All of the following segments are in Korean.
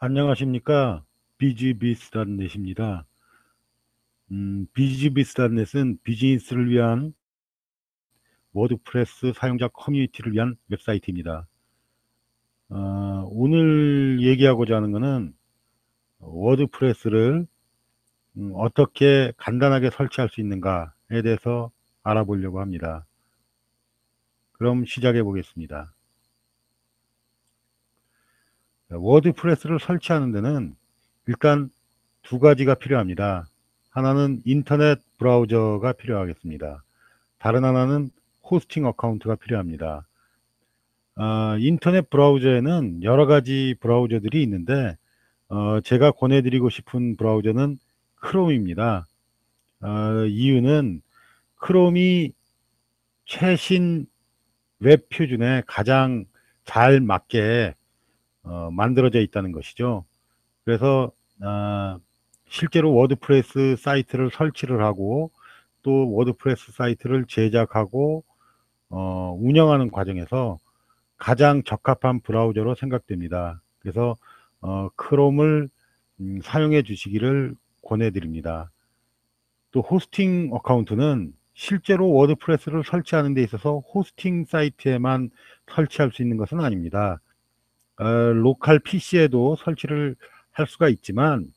안녕하십니까. 비즈비스닷넷입니다. 비즈비스닷넷은 비즈니스를 위한 워드프레스 사용자 커뮤니티를 위한 웹사이트입니다. 오늘 얘기하고자 하는 것은 워드프레스를 어떻게 간단하게 설치할 수 있는가에 대해서 알아보려고 합니다. 그럼 시작해 보겠습니다. 워드프레스를 설치하는 데는 일단 두 가지가 필요합니다. 하나는 인터넷 브라우저가 필요하겠습니다. 다른 하나는 호스팅 어카운트가 필요합니다. 인터넷 브라우저에는 여러 가지 브라우저들이 있는데 제가 권해드리고 싶은 브라우저는 크롬입니다. 이유는 크롬이 최신 웹 표준에 가장 잘 맞게 만들어져 있다는 것이죠. 그래서 실제로 워드프레스 사이트를 설치를 하고 또 워드프레스 사이트를 제작하고 운영하는 과정에서 가장 적합한 브라우저로 생각됩니다. 그래서 크롬을 사용해 주시기를 권해드립니다. 또 호스팅 어카운트는 실제로 워드프레스를 설치하는 데 있어서 호스팅 사이트에만 설치할 수 있는 것은 아닙니다. 로컬 PC에도 설치를 할 수가 있지만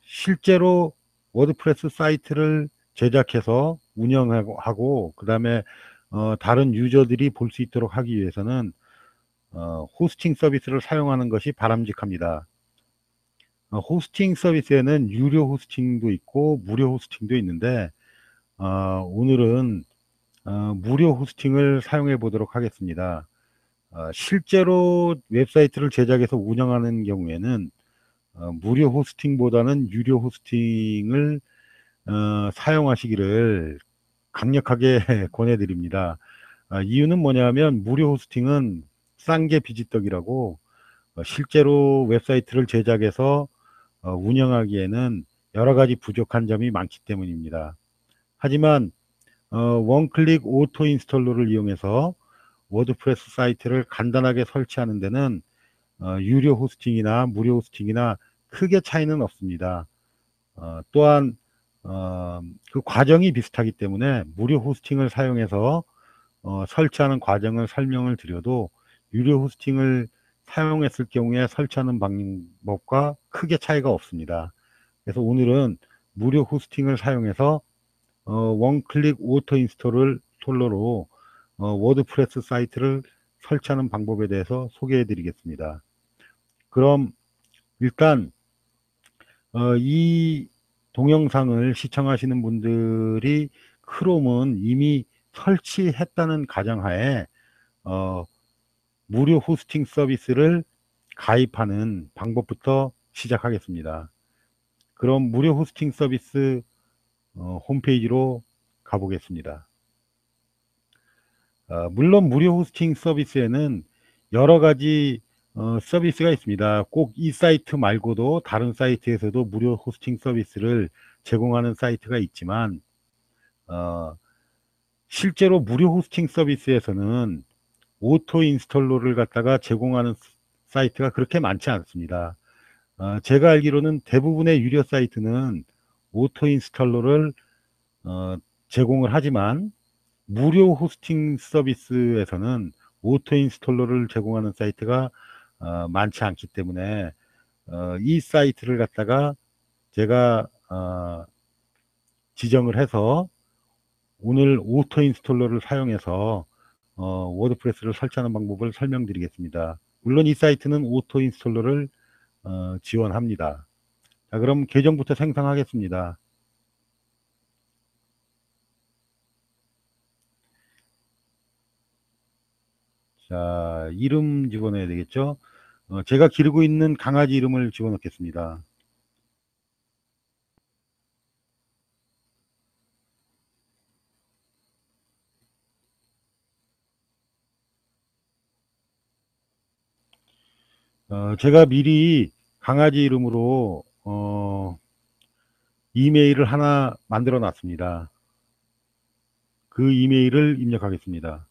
실제로 워드프레스 사이트를 제작해서 운영하고 그 다음에 다른 유저들이 볼 수 있도록 하기 위해서는 호스팅 서비스를 사용하는 것이 바람직합니다. 호스팅 서비스에는 유료 호스팅도 있고 무료 호스팅도 있는데 오늘은 무료 호스팅을 사용해 보도록 하겠습니다. 실제로 웹사이트를 제작해서 운영하는 경우에는 무료 호스팅보다는 유료 호스팅을 사용하시기를 강력하게 권해드립니다. 이유는 뭐냐면 무료 호스팅은 싼 게 비지떡이라고 실제로 웹사이트를 제작해서 운영하기에는 여러 가지 부족한 점이 많기 때문입니다. 하지만 원클릭 오토 인스톨러를 이용해서 워드프레스 사이트를 간단하게 설치하는 데는 유료 호스팅이나 무료 호스팅이나 크게 차이는 없습니다. 또한 그 과정이 비슷하기 때문에 무료 호스팅을 사용해서 설치하는 과정을 설명을 드려도 유료 호스팅을 사용했을 경우에 설치하는 방법과 크게 차이가 없습니다. 그래서 오늘은 무료 호스팅을 사용해서 원클릭 오토 인스톨러로 워드프레스 사이트를 설치하는 방법에 대해서 소개해 드리겠습니다. 그럼 일단 이 동영상을 시청하시는 분들이 크롬은 이미 설치했다는 가정하에 어, 무료 호스팅 서비스를 가입하는 방법부터 시작하겠습니다. 그럼 무료 호스팅 서비스 홈페이지로 가보겠습니다. 물론 무료 호스팅 서비스에는 여러 가지 서비스가 있습니다. 꼭 이 사이트 말고도 다른 사이트에서도 무료 호스팅 서비스를 제공하는 사이트가 있지만 실제로 무료 호스팅 서비스에서는 오토 인스톨러를 갖다가 제공하는 사이트가 그렇게 많지 않습니다. 제가 알기로는 대부분의 유료 사이트는 오토 인스톨러를 제공을 하지만 무료 호스팅 서비스에서는 오토 인스톨러를 제공하는 사이트가 많지 않기 때문에 이 사이트를 갖다가 제가 지정을 해서 오늘 오토 인스톨러를 사용해서 워드프레스를 설치하는 방법을 설명드리겠습니다. 물론 이 사이트는 오토 인스톨러를 지원합니다. 자, 그럼 계정부터 생성하겠습니다. 자, 이름 집어넣어야 되겠죠? 제가 기르고 있는 강아지 이름을 집어넣겠습니다. 제가 미리 강아지 이름으로 이메일을 하나 만들어 놨습니다. 그 이메일을 입력하겠습니다.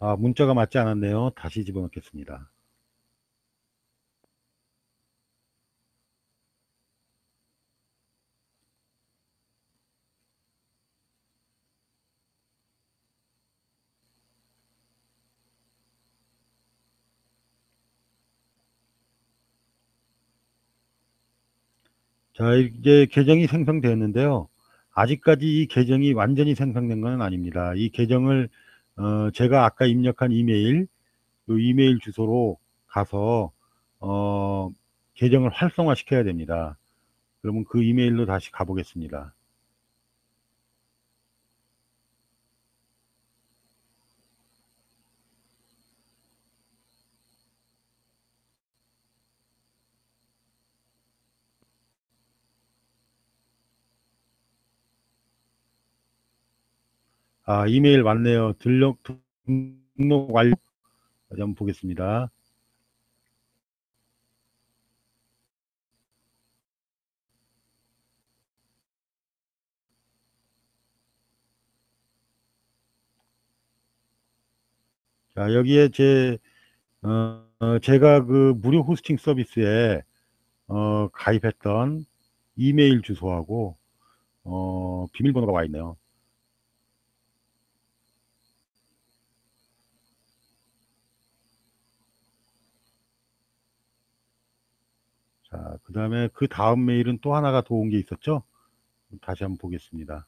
문자가 맞지 않았네요. 다시 집어넣겠습니다. 자, 이제 계정이 생성되었는데요. 아직까지 이 계정이 완전히 생성된 건 아닙니다. 이 계정을 제가 아까 입력한 이 이메일 주소로 가서 어, 계정을 활성화 시켜야 됩니다. 그러면 그 이메일로 다시 가보겠습니다. 이메일 왔네요. 등록 완료. 다시 한번 보겠습니다. 자, 여기에 제가 그 무료 호스팅 서비스에 가입했던 이메일 주소하고 비밀번호가 와 있네요. 자, 그 다음에 그 다음 메일은 또 하나가 더 온 게 있었죠? 다시 한번 보겠습니다.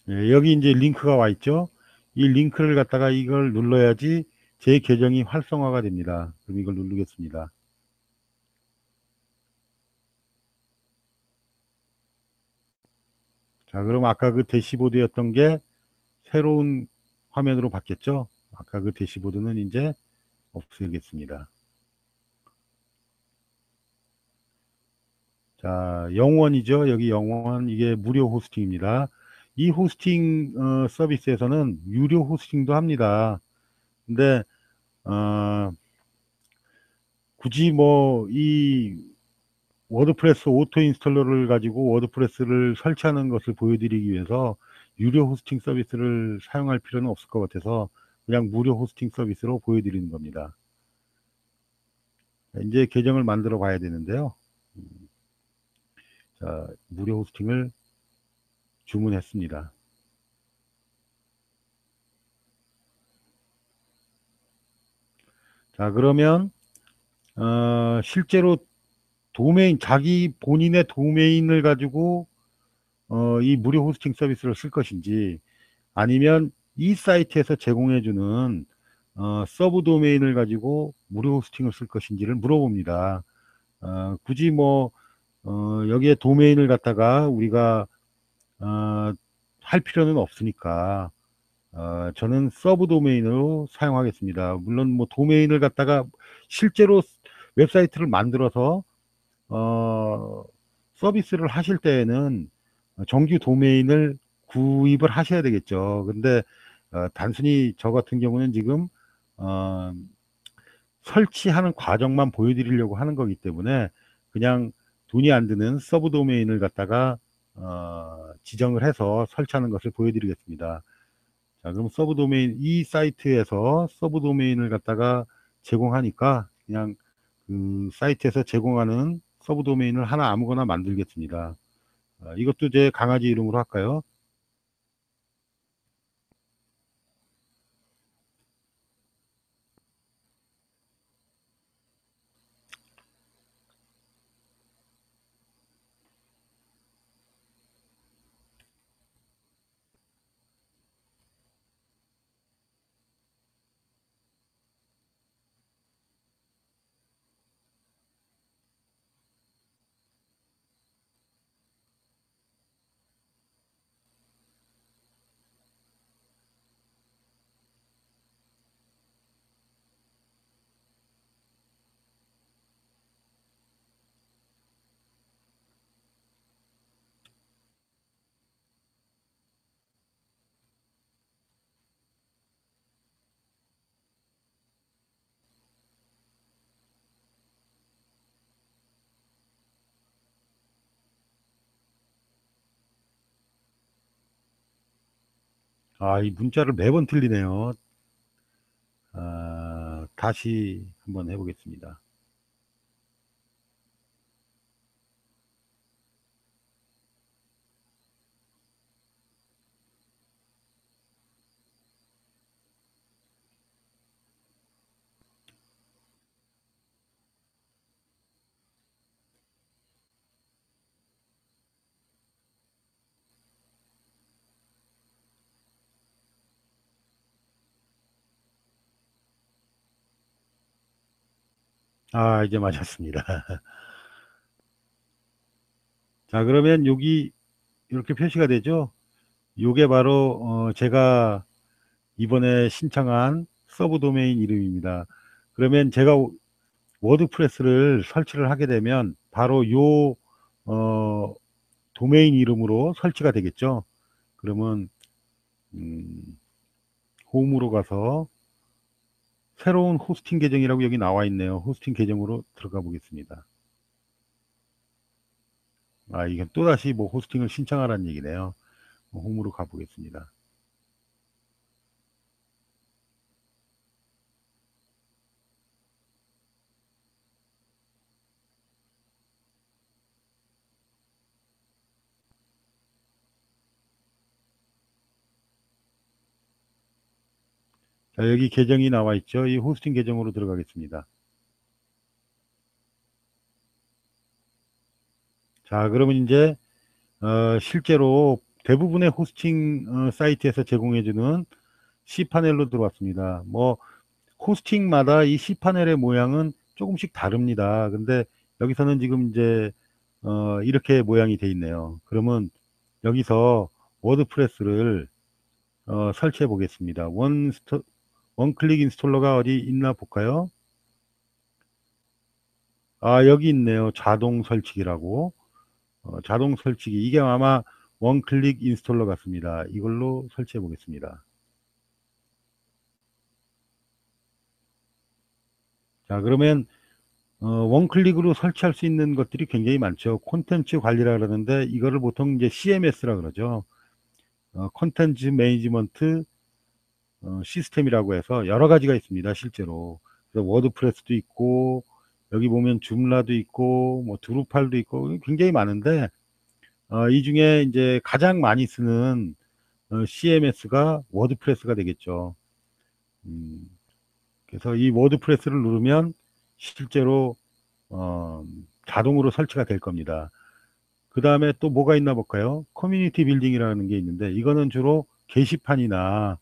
예, 여기 이제 링크가 와 있죠? 이 링크를 갖다가 이걸 눌러야지 제 계정이 활성화가 됩니다. 그럼 이걸 누르겠습니다. 자, 그럼 아까 그 대시보드였던 게 새로운 화면으로 바뀌었죠? 아까 그 대시보드는 이제 없애겠습니다. 자, 영원이죠. 여기 영원, 이게 무료 호스팅입니다. 이 호스팅 서비스에서는 유료 호스팅도 합니다. 근데 어, 굳이 뭐 이 워드프레스 오토 인스톨러를 가지고 워드프레스를 설치하는 것을 보여드리기 위해서 유료 호스팅 서비스를 사용할 필요는 없을 것 같아서 그냥 무료 호스팅 서비스로 보여드리는 겁니다. 이제 계정을 만들어 봐야 되는데요. 자, 무료 호스팅을 주문했습니다. 자, 그러면 실제로 자기 본인의 도메인을 가지고 이 무료 호스팅 서비스를 쓸 것인지 아니면 이 사이트에서 제공해주는 서브 도메인을 가지고 무료 호스팅을 쓸 것인지를 물어봅니다. 굳이 뭐 여기에 도메인을 갖다가 우리가 할 필요는 없으니까 저는 서브 도메인으로 사용하겠습니다. 물론 뭐 도메인을 갖다가 실제로 웹사이트를 만들어서 어, 서비스를 하실 때에는 정규 도메인을 구입을 하셔야 되겠죠. 근데 단순히 저 같은 경우는 지금 어, 설치하는 과정만 보여드리려고 하는 거기 때문에 그냥 돈이 안 드는 서브 도메인을 갖다가 지정을 해서 설치하는 것을 보여드리겠습니다. 자, 그럼 서브 도메인, 이 사이트에서 서브 도메인을 갖다가 제공하니까 그냥 그 사이트에서 제공하는 서브 도메인을 하나 아무거나 만들겠습니다. 이것도 제 강아지 이름으로 할까요? 아, 이 문자를 매번 틀리네요. 다시 한번 해보겠습니다. 아, 이제 맞았습니다. 자, 그러면 여기 이렇게 표시가 되죠? 요게 바로 제가 이번에 신청한 서브 도메인 이름입니다. 그러면 제가 워드프레스를 설치를 하게 되면 바로 요 어, 도메인 이름으로 설치가 되겠죠. 그러면 음, 홈으로 가서 새로운 호스팅 계정이라고 여기 나와 있네요. 호스팅 계정으로 들어가 보겠습니다. 아, 이게 또다시 뭐 호스팅을 신청하라는 얘기네요. 홈으로 가 보겠습니다. 자, 여기 계정이 나와 있죠. 이 호스팅 계정으로 들어가겠습니다. 자, 그러면 이제 실제로 대부분의 호스팅 사이트에서 제공해주는 C파넬로 들어왔습니다. 뭐 호스팅마다 이 C파넬의 모양은 조금씩 다릅니다. 근데 여기서는 지금 이제 이렇게 모양이 돼 있네요. 그러면 여기서 워드프레스를 설치해 보겠습니다. 원클릭 인스톨러가 어디 있나 볼까요? 아, 여기 있네요. 자동 설치기라고. 자동 설치기. 이게 아마 원클릭 인스톨러 같습니다. 이걸로 설치해 보겠습니다. 자, 그러면 원클릭으로 설치할 수 있는 것들이 굉장히 많죠. 콘텐츠 관리라 그러는데 이거를 보통 이제 CMS라 그러죠. 콘텐츠 매니지먼트 시스템이라고 해서 여러 가지가 있습니다. 실제로. 그래서 워드프레스도 있고 여기 보면 줌라도 있고 뭐 드루팔도 있고 굉장히 많은데 이 중에 이제 가장 많이 쓰는 CMS가 워드프레스가 되겠죠. 음, 그래서 이 워드프레스를 누르면 실제로 어, 자동으로 설치가 될 겁니다. 그 다음에 또 뭐가 있나 볼까요? 커뮤니티 빌딩이라는 게 있는데 이거는 주로 게시판이나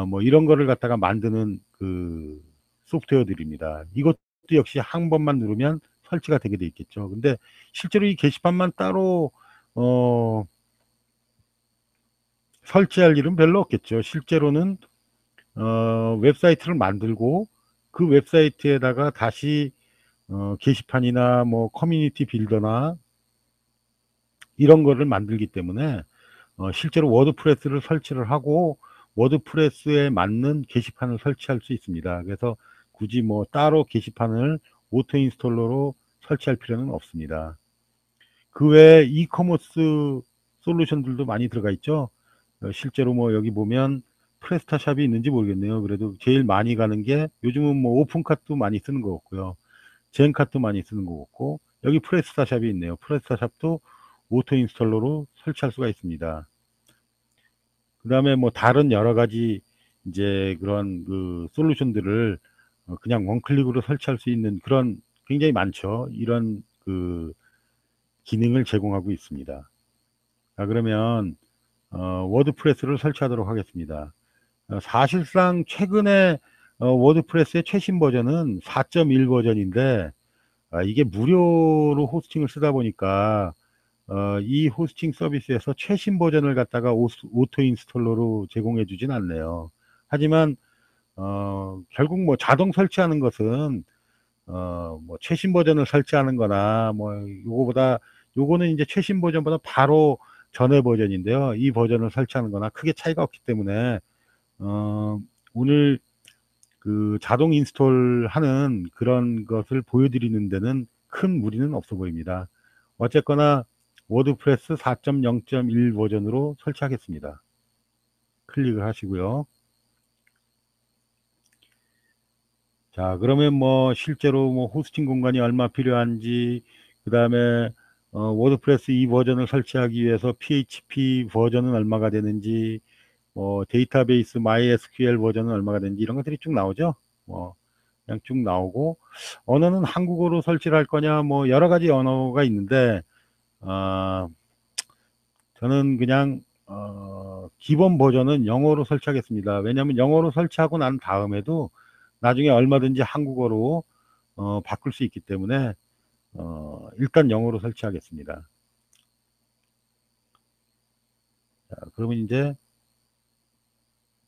뭐 이런 거를 갖다가 만드는 그 소프트웨어들입니다. 이것도 역시 한 번만 누르면 설치가 되게 돼 있겠죠. 근데 실제로 이 게시판만 따로 어, 설치할 일은 별로 없겠죠. 실제로는 웹사이트를 만들고 그 웹사이트에다가 다시 게시판이나 뭐 커뮤니티 빌더나 이런 거를 만들기 때문에 실제로 워드프레스를 설치를 하고 워드프레스에 맞는 게시판을 설치할 수 있습니다. 그래서 굳이 뭐 따로 게시판을 오토 인스톨러로 설치할 필요는 없습니다. 그 외에 이커머스 솔루션들도 많이 들어가 있죠. 실제로 뭐 여기 보면 프레스타샵이 있는지 모르겠네요. 그래도 제일 많이 가는 게 요즘은 뭐 오픈카도 많이 쓰는 것 같고요. 젠카도 많이 쓰는 것 같고 여기 프레스타샵이 있네요. 프레스타샵도 오토 인스톨러로 설치할 수가 있습니다. 그 다음에 뭐 다른 여러 가지 이제 그런 그 솔루션들을 그냥 원클릭으로 설치할 수 있는 그런 굉장히 많죠. 이런 그 기능을 제공하고 있습니다. 자, 그러면 워드프레스를 설치하도록 하겠습니다. 사실상 최근에 워드프레스의 최신 버전은 4.1 버전인데 이게 무료로 호스팅을 쓰다 보니까 이 호스팅 서비스에서 최신 버전을 갖다가 오토 인스톨러로 제공해 주진 않네요. 하지만 결국 뭐 자동 설치하는 것은 뭐 최신 버전을 설치하는 거나 뭐 요거보다 요거는 이제 최신 버전보다 바로 전에 버전인데요. 이 버전을 설치하는 거나 크게 차이가 없기 때문에 오늘 그 자동 인스톨 하는 그런 것을 보여드리는 데는 큰 무리는 없어 보입니다. 어쨌거나 워드프레스 4.0.1 버전으로 설치하겠습니다. 클릭을 하시고요. 자, 그러면 뭐 실제로 뭐 호스팅 공간이 얼마 필요한지, 그 다음에 워드프레스 이 버전을 설치하기 위해서 PHP 버전은 얼마가 되는지, 데이터베이스 MySQL 버전은 얼마가 되는지 이런 것들이 쭉 나오죠. 뭐 그냥 쭉 나오고, 언어는 한국어로 설치를 할 거냐, 뭐 여러 가지 언어가 있는데, 어, 저는 그냥 기본 버전은 영어로 설치하겠습니다. 왜냐하면 영어로 설치하고 난 다음에도 나중에 얼마든지 한국어로 바꿀 수 있기 때문에 일단 영어로 설치하겠습니다. 자, 그러면 이제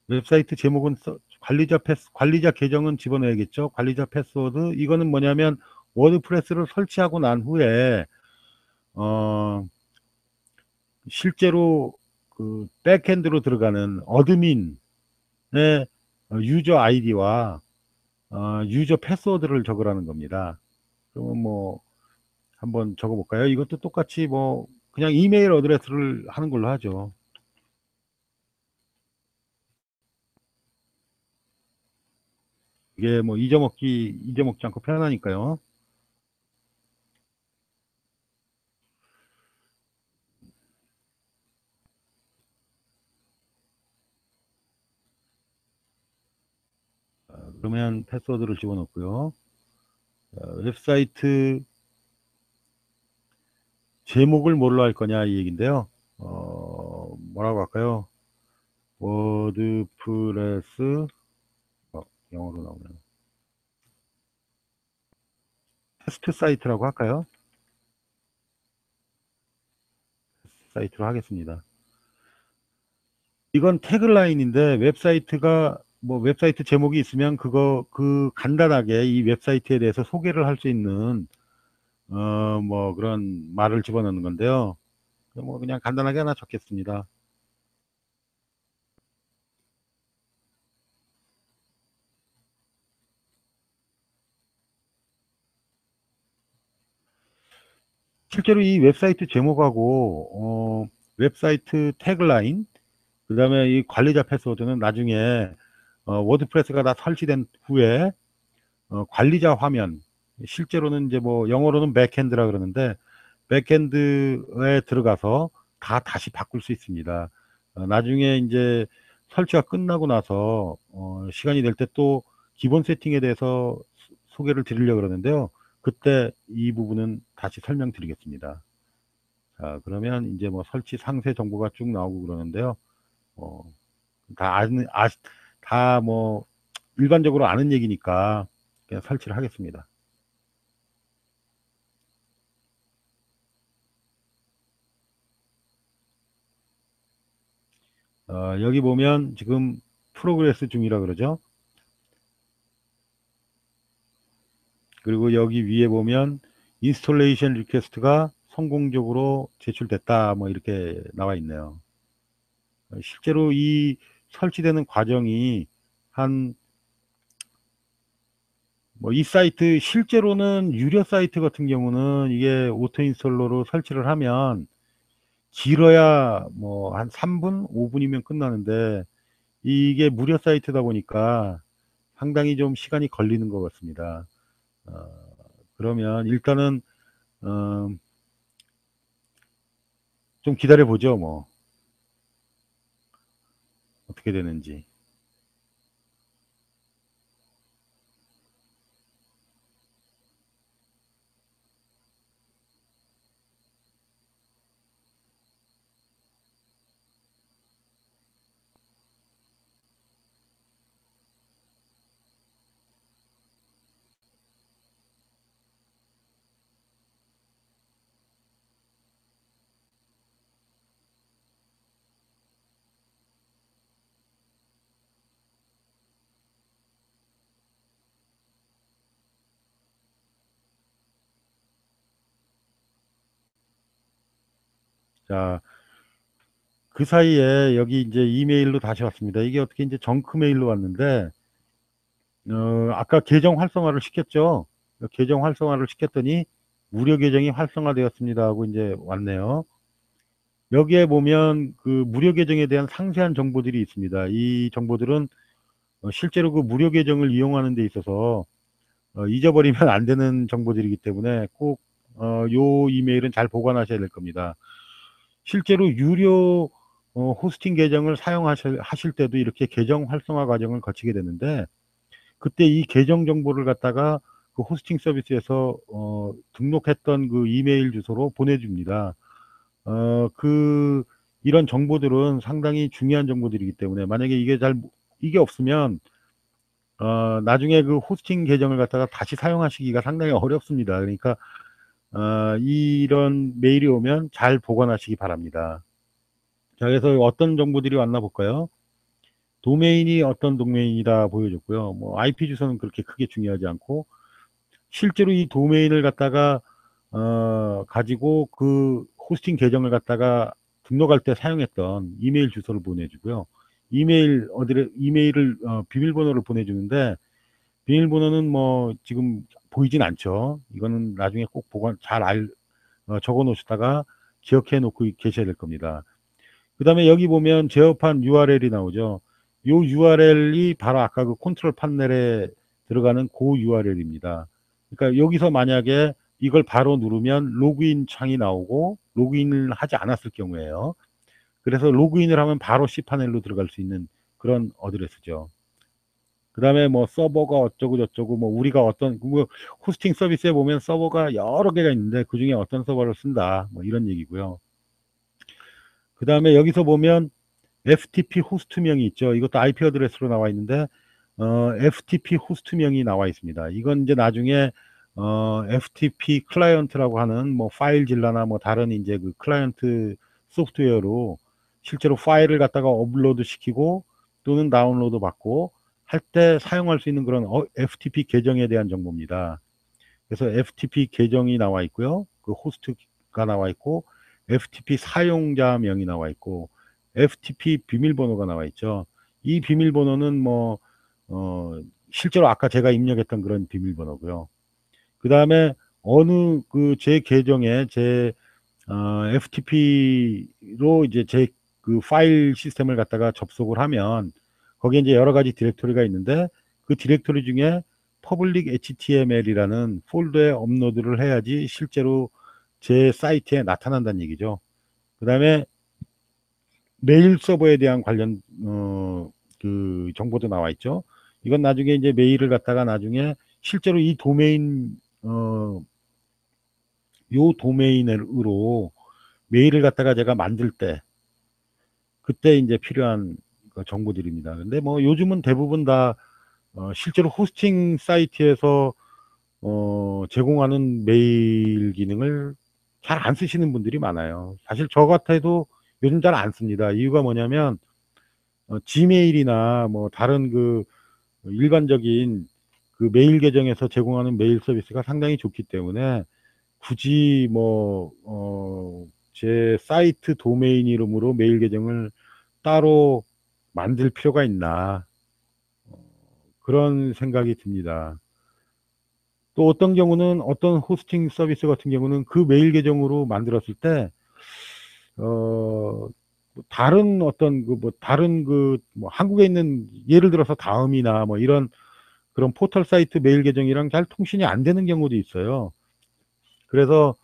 웹사이트 제목은 관리자 계정은 집어넣어야겠죠. 관리자 패스워드, 이거는 뭐냐면 워드프레스를 설치하고 난 후에 어, 실제로 그 백엔드로 들어가는 어드민의 유저 아이디와 유저 패스워드를 적으라는 겁니다. 그러면 뭐 한번 적어볼까요? 이것도 똑같이 뭐 그냥 이메일 어드레스를 하는 걸로 하죠. 이게 뭐 잊어먹지 않고 편하니까요. 그러면 패스워드를 집어넣고요. 웹사이트 제목을 뭘로 할 거냐 이 얘기인데요. 뭐라고 할까요? 워드프레스, 영어로 나오네요. 테스트 사이트라고 할까요? 사이트로 하겠습니다. 이건 태글라인인데, 웹사이트가 뭐 웹사이트 제목이 있으면 그 간단하게 이 웹사이트에 대해서 소개를 할 수 있는 뭐 그런 말을 집어넣는 건데요. 뭐 그냥 간단하게 하나 적겠습니다. 실제로 이 웹사이트 제목하고 웹사이트 태글라인, 그 다음에 이 관리자 패스워드는 나중에 워드프레스가 다 설치된 후에 관리자 화면, 실제로는 이제 뭐 영어로는 백엔드라 그러는데 백엔드에 들어가서 다 다시 바꿀 수 있습니다. 나중에 이제 설치가 끝나고 나서 시간이 될 때 또 기본 세팅에 대해서 소개를 드리려고 그러는데요. 그때 이 부분은 다시 설명드리겠습니다. 자, 그러면 이제 뭐 설치 상세 정보가 쭉 나오고 그러는데요. 어, 다 아는, 다 뭐 일반적으로 아는 얘기니까 그냥 설치를 하겠습니다. 여기 보면 지금 프로그레스 중이라 그러죠. 그리고 여기 위에 보면 인스톨레이션 리퀘스트가 성공적으로 제출됐다, 뭐 이렇게 나와 있네요. 실제로 이 설치되는 과정이 한 뭐 이 사이트 실제로는 유료 사이트 같은 경우는 이게 오토 인스톨러로 설치를 하면 길어야 뭐 한 3분, 5분이면 끝나는데, 이게 무료 사이트다 보니까 상당히 좀 시간이 걸리는 것 같습니다. 어, 그러면 일단은 어, 좀 기다려 보죠. 뭐 어떻게 되는지. 자, 그 사이에 여기 이제 이메일로 다시 왔습니다. 이게 어떻게 이제 정크 메일로 왔는데, 아까 계정 활성화를 시켰죠. 계정 활성화를 시켰더니 무료 계정이 활성화되었습니다 하고 이제 왔네요. 여기에 보면 그 무료 계정에 대한 상세한 정보들이 있습니다. 이 정보들은 실제로 그 무료 계정을 이용하는 데 있어서 잊어버리면 안 되는 정보들이기 때문에 꼭 요 이메일은 잘 보관하셔야 될 겁니다. 실제로 유료 호스팅 계정을 하실 때도 이렇게 계정 활성화 과정을 거치게 되는데, 그때 이 계정 정보를 갖다가 그 호스팅 서비스에서 등록했던 그 이메일 주소로 보내줍니다. 그 이런 정보들은 상당히 중요한 정보들이기 때문에, 만약에 이게 없으면 나중에 그 호스팅 계정을 갖다가 다시 사용하시기가 상당히 어렵습니다. 그러니까 이런 메일이 오면 잘 보관하시기 바랍니다. 자, 그래서 어떤 정보들이 왔나 볼까요? 도메인이 어떤 도메인이다 보여줬고요. 뭐 IP 주소는 그렇게 크게 중요하지 않고, 실제로 이 도메인을 갖다가 가지고 그 호스팅 계정을 갖다가 등록할 때 사용했던 이메일 주소를 보내주고요. 이메일을 비밀번호를 보내주는데, 비밀번호는 뭐 지금 보이진 않죠. 이거는 나중에 꼭 보관 적어 놓으시다가 기억해 놓고 계셔야 될 겁니다. 그 다음에 여기 보면 제어판 URL이 나오죠. 요 URL이 바로 아까 그 컨트롤 판넬에 들어가는 그 URL입니다. 그러니까 여기서 만약에 이걸 바로 누르면 로그인 창이 나오고, 로그인을 하지 않았을 경우에요. 그래서 로그인을 하면 바로 C판넬로 들어갈 수 있는 그런 어드레스죠. 그 다음에 뭐 서버가 어쩌고 저쩌고, 뭐 우리가 뭐 호스팅 서비스에 보면 서버가 여러 개가 있는데 그 중에 어떤 서버를 쓴다, 뭐 이런 얘기고요. 그 다음에 여기서 보면 FTP 호스트명이 있죠. 이것도 IP 어드레스로 나와 있는데 FTP 호스트명이 나와 있습니다. 이건 이제 나중에 FTP 클라이언트라고 하는 뭐 파일질러나 뭐 다른 이제 그 클라이언트 소프트웨어로 실제로 파일을 갖다가 업로드 시키고 또는 다운로드 받고 할 때 사용할 수 있는 그런 FTP 계정에 대한 정보입니다. 그래서 FTP 계정이 나와 있고요. 그 호스트가 나와 있고, FTP 사용자명이 나와 있고, FTP 비밀번호가 나와 있죠. 이 비밀번호는 뭐 실제로 아까 제가 입력했던 그런 비밀번호고요. 그 다음에 어느 그 제 계정에 제 FTP로 이제 제 그 파일 시스템을 갖다가 접속을 하면 거기에 이제 여러 가지 디렉토리가 있는데, 그 디렉토리 중에 public html이라는 폴더에 업로드를 해야지 실제로 제 사이트에 나타난다는 얘기죠. 그 다음에 메일 서버에 대한 관련 그 정보도 나와 있죠. 이건 나중에 이제 메일을 갖다가 나중에 실제로 이 도메인 요 도메인으로 메일을 갖다가 제가 만들 때 그때 이제 필요한 그 정보들입니다. 근데 뭐 요즘은 대부분 다 실제로 호스팅 사이트에서 제공하는 메일 기능을 잘 안 쓰시는 분들이 많아요. 사실 저 같아도 요즘 잘 안 씁니다. 이유가 뭐냐면 지메일이나 뭐 다른 그 일반적인 그 메일 계정에서 제공하는 메일 서비스가 상당히 좋기 때문에 굳이 뭐 제 사이트 도메인 이름으로 메일 계정을 따로 만들 필요가 있나, 그런 생각이 듭니다. 또 어떤 경우는 어떤 호스팅 서비스 같은 경우는 그 메일 계정으로 만들었을 때 다른 어떤 다른 뭐 한국에 있는 예를 들어서 다음이나 뭐 이런 그런 포털 사이트 메일 계정이랑 잘 통신이 안 되는 경우도 있어요. 그래서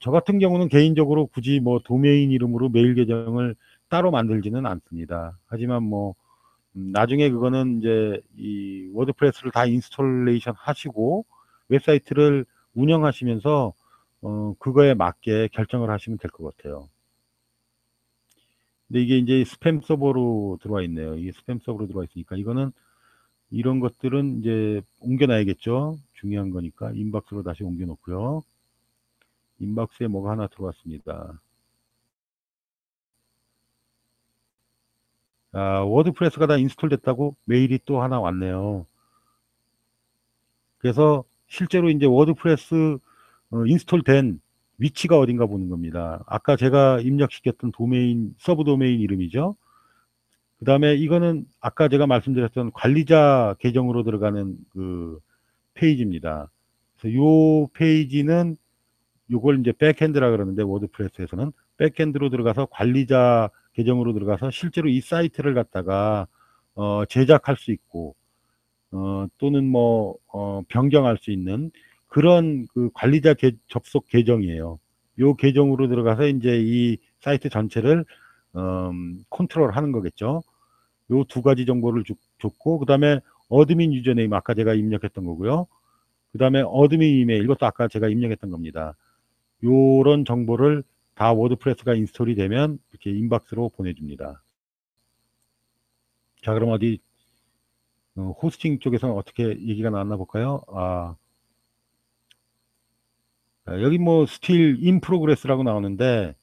저 같은 경우는 개인적으로 굳이 뭐 도메인 이름으로 메일 계정을 따로 만들지는 않습니다. 하지만 뭐 나중에 그거는 이제 이 워드프레스를 다 인스톨레이션 하시고 웹사이트를 운영하시면서 그거에 맞게 결정을 하시면 될 것 같아요. 근데 이게 이제 스팸 서버로 들어와 있네요. 이게 스팸 서버로 들어와 있으니까 이거는 이런 것들은 이제 옮겨 놔야겠죠. 중요한 거니까 인박스로 다시 옮겨 놓고요. 인박스에 뭐가 하나 들어왔습니다. 워드프레스가 다 인스톨 됐다고 메일이 또 하나 왔네요. 그래서 실제로 이제 워드프레스 인스톨된 위치가 어딘가 보는 겁니다. 아까 제가 입력시켰던 도메인, 서브 도메인 이름이죠. 그 다음에 이거는 아까 제가 말씀드렸던 관리자 계정으로 들어가는 그 페이지입니다. 그래서 요 페이지는 요걸 이제 백핸드라 그러는데 워드프레스에서는 백엔드로 들어가서 관리자 계정으로 들어가서 실제로 이 사이트를 갖다가 제작할 수 있고 또는 뭐 변경할 수 있는 그런 그 관리자 접속 계정이에요. 요 계정으로 들어가서 인제 이 사이트 전체를 컨트롤하는 거겠죠. 요 두 가지 정보를 줬고, 그다음에 어드민 유저네임 아까 제가 입력했던 거고요. 그다음에 어드민 이메일, 이것도 아까 제가 입력했던 겁니다. 요런 정보를 다 워드프레스가 인스톨이 되면 이렇게 인박스로 보내줍니다. 자, 그럼 어디 호스팅 쪽에서는 어떻게 얘기가 나왔나 볼까요? 여기 뭐 스틸 인 프로그레스라고 나오는데,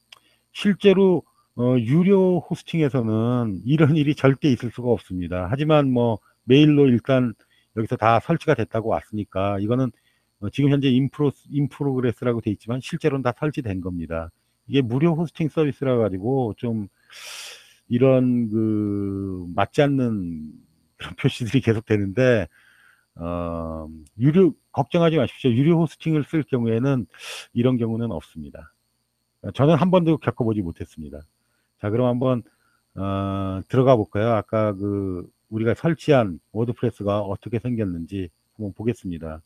실제로 유료 호스팅에서는 이런 일이 절대 있을 수가 없습니다. 하지만 뭐 메일로 일단 여기서 다 설치가 됐다고 왔으니까 이거는 지금 현재 인 프로그레스라고 돼 있지만 실제로는 다 설치된 겁니다. 이게 무료 호스팅 서비스라 가지고 좀 이런 그 맞지 않는 그런 표시들이 계속 되는데, 유료 걱정하지 마십시오. 유료 호스팅을 쓸 경우에는 이런 경우는 없습니다. 저는 한 번도 겪어보지 못했습니다. 자, 그럼 한번 들어가 볼까요? 아까 그 우리가 설치한 워드프레스가 어떻게 생겼는지 한번 보겠습니다.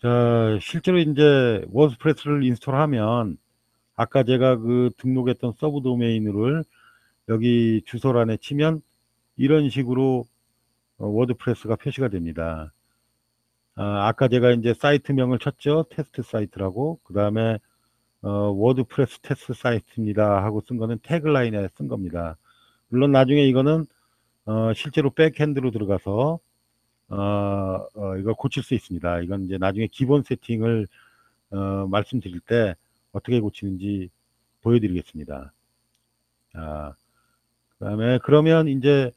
자, 실제로 이제 워드프레스를 인스톨하면 아까 제가 그 등록했던 서브 도메인을 여기 주소란에 치면 이런 식으로 워드프레스가 표시가 됩니다. 아까 제가 이제 사이트명을 쳤죠. 테스트 사이트라고. 그 다음에 워드프레스 테스트 사이트입니다 하고 쓴 거는 태글라인에 쓴 겁니다. 물론 나중에 이거는 실제로 백핸드로 들어가서 이걸 고칠 수 있습니다. 이건 이제 나중에 기본 세팅을 말씀드릴 때 어떻게 고치는지 보여드리겠습니다. 그다음에 그러면 이제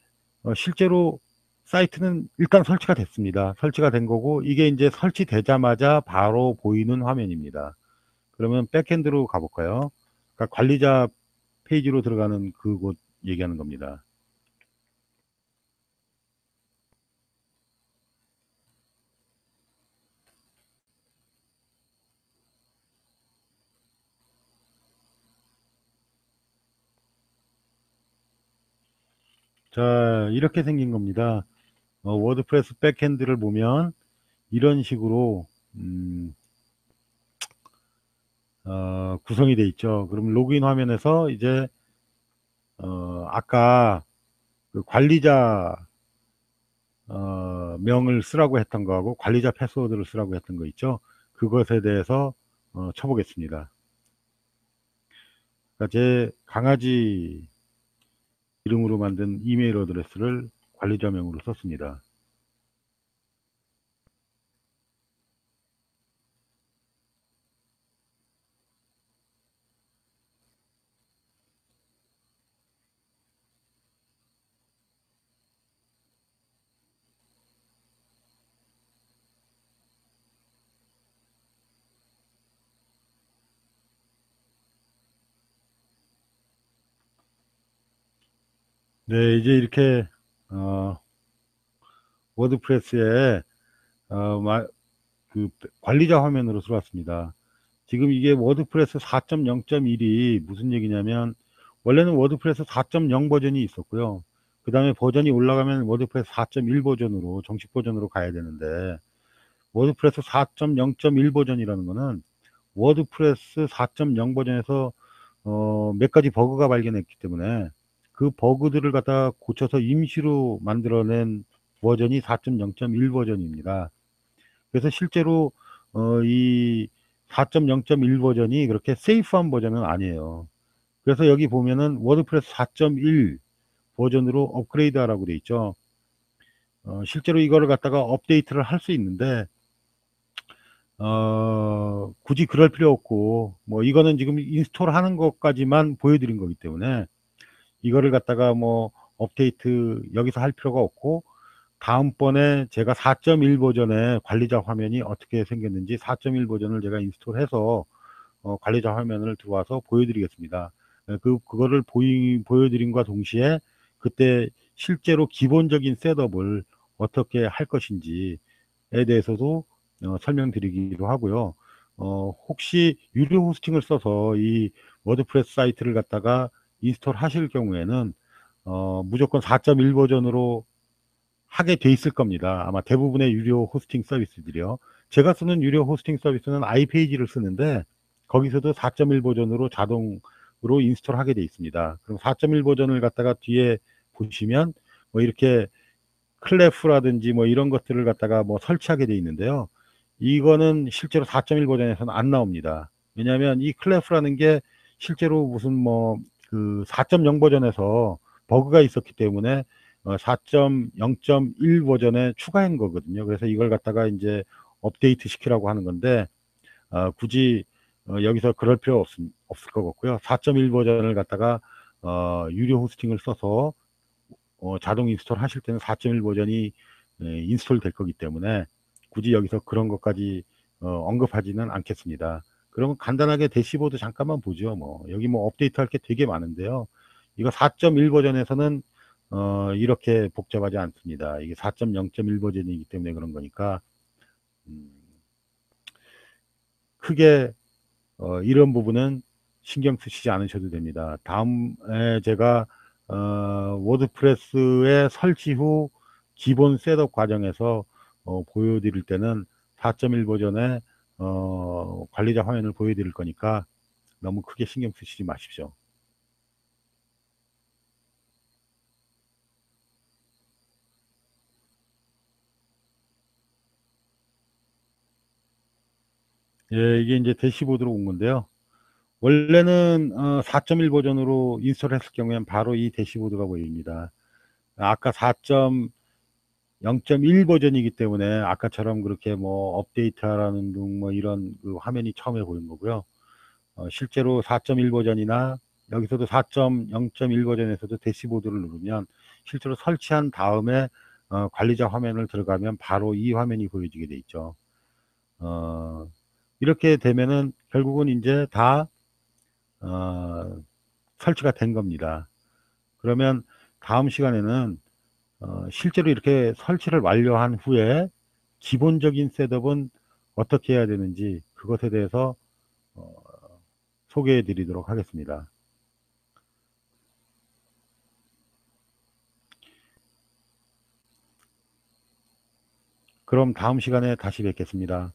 실제로 사이트는 일단 설치가 됐습니다. 설치가 된 거고, 이게 이제 설치되자마자 바로 보이는 화면입니다. 그러면 백엔드로 가볼까요? 그러니까 관리자 페이지로 들어가는 그곳 얘기하는 겁니다. 자, 이렇게 생긴 겁니다. 워드프레스 백엔드를 보면 이런 식으로 구성이 돼 있죠. 그럼 로그인 화면에서 이제 아까 그 관리자 명을 쓰라고 했던 거하고 관리자 패스워드를 쓰라고 했던 거 있죠. 그것에 대해서 쳐보겠습니다. 그러니까 제 강아지 이름으로 만든 이메일 어드레스를 관리자명으로 썼습니다. 네, 이제 이렇게 워드프레스에 그 관리자 화면으로 들어왔습니다. 지금 이게 워드프레스 4.0.1이 무슨 얘기냐면, 원래는 워드프레스 4.0 버전이 있었고요. 그 다음에 버전이 올라가면 워드프레스 4.1 버전으로 정식 버전으로 가야 되는데, 워드프레스 4.0.1 버전이라는 거는 워드프레스 4.0 버전에서 몇 가지 버그가 발견했기 때문에 그 버그들을 갖다 고쳐서 임시로 만들어낸 버전이 4.0.1 버전입니다. 그래서 실제로 이 4.0.1 버전이 그렇게 세이프한 버전은 아니에요. 그래서 여기 보면은 워드프레스 4.1 버전으로 업그레이드 하라고 돼 있죠. 실제로 이거를 갖다가 업데이트를 할 수 있는데 굳이 그럴 필요 없고, 뭐 이거는 지금 인스톨 하는 것까지만 보여드린 거기 때문에 이거를 갖다가 뭐 업데이트 여기서 할 필요가 없고, 다음번에 제가 4.1 버전의 관리자 화면이 어떻게 생겼는지 4.1 버전을 제가 인스톨해서 관리자 화면을 들어와서 보여드리겠습니다. 그거를 보여드림과 동시에 그때 실제로 기본적인 셋업을 어떻게 할 것인지에 대해서도 설명드리기도 하고요. 혹시 유료 호스팅을 써서 이 워드프레스 사이트를 갖다가 인스톨 하실 경우에는 무조건 4.1 버전으로 하게 돼 있을 겁니다. 아마 대부분의 유료 호스팅 서비스들이요. 제가 쓰는 유료 호스팅 서비스는 iPage를 쓰는데 거기서도 4.1 버전으로 자동으로 인스톨하게 돼 있습니다. 그럼 4.1 버전을 갖다가 뒤에 보시면 뭐 이렇게 클래프라든지 뭐 이런 것들을 갖다가 뭐 설치하게 돼 있는데요. 이거는 실제로 4.1 버전에서는 안 나옵니다. 왜냐하면 이 클래프라는 게 실제로 무슨 뭐 그 4.0 버전에서 버그가 있었기 때문에 4.0.1 버전에 추가한 거거든요. 그래서 이걸 갖다가 이제 업데이트 시키라고 하는 건데 굳이 여기서 그럴 필요 없을 것 같고요. 4.1 버전을 갖다가 유료 호스팅을 써서 자동 인스톨 하실 때는 4.1 버전이 인스톨 될 거기 때문에 굳이 여기서 그런 것까지 언급하지는 않겠습니다. 그러면 간단하게 대시보드 잠깐만 보죠. 뭐 여기 뭐 업데이트 할 게 되게 많은데요. 이거 4.1 버전에서는 이렇게 복잡하지 않습니다. 이게 4.0.1 버전이기 때문에 그런 거니까 음, 크게 이런 부분은 신경 쓰시지 않으셔도 됩니다. 다음에 제가 워드프레스의 설치 후 기본 셋업 과정에서 보여드릴 때는 4.1 버전의 관리자 화면을 보여드릴 거니까 너무 크게 신경 쓰시지 마십시오. 예, 이게 이제 대시보드로 온 건데요. 원래는 4.1 버전으로 인스톨했을 경우엔 바로 이 대시보드가 보입니다. 아까 4.0.1 버전이기 때문에 아까처럼 그렇게 뭐 업데이트하라는 둥 뭐 이런 그 화면이 처음에 보인 거고요. 실제로 4.1 버전이나 여기서도 4.0.1 버전에서도 대시보드를 누르면 실제로 설치한 다음에 관리자 화면을 들어가면 바로 이 화면이 보여지게 돼 있죠. 어, 이렇게 되면은 결국은 이제 다 어, 설치가 된 겁니다. 그러면 다음 시간에는 실제로 이렇게 설치를 완료한 후에 기본적인 셋업은 어떻게 해야 되는지 그것에 대해서 어, 소개해 드리도록 하겠습니다. 그럼 다음 시간에 다시 뵙겠습니다.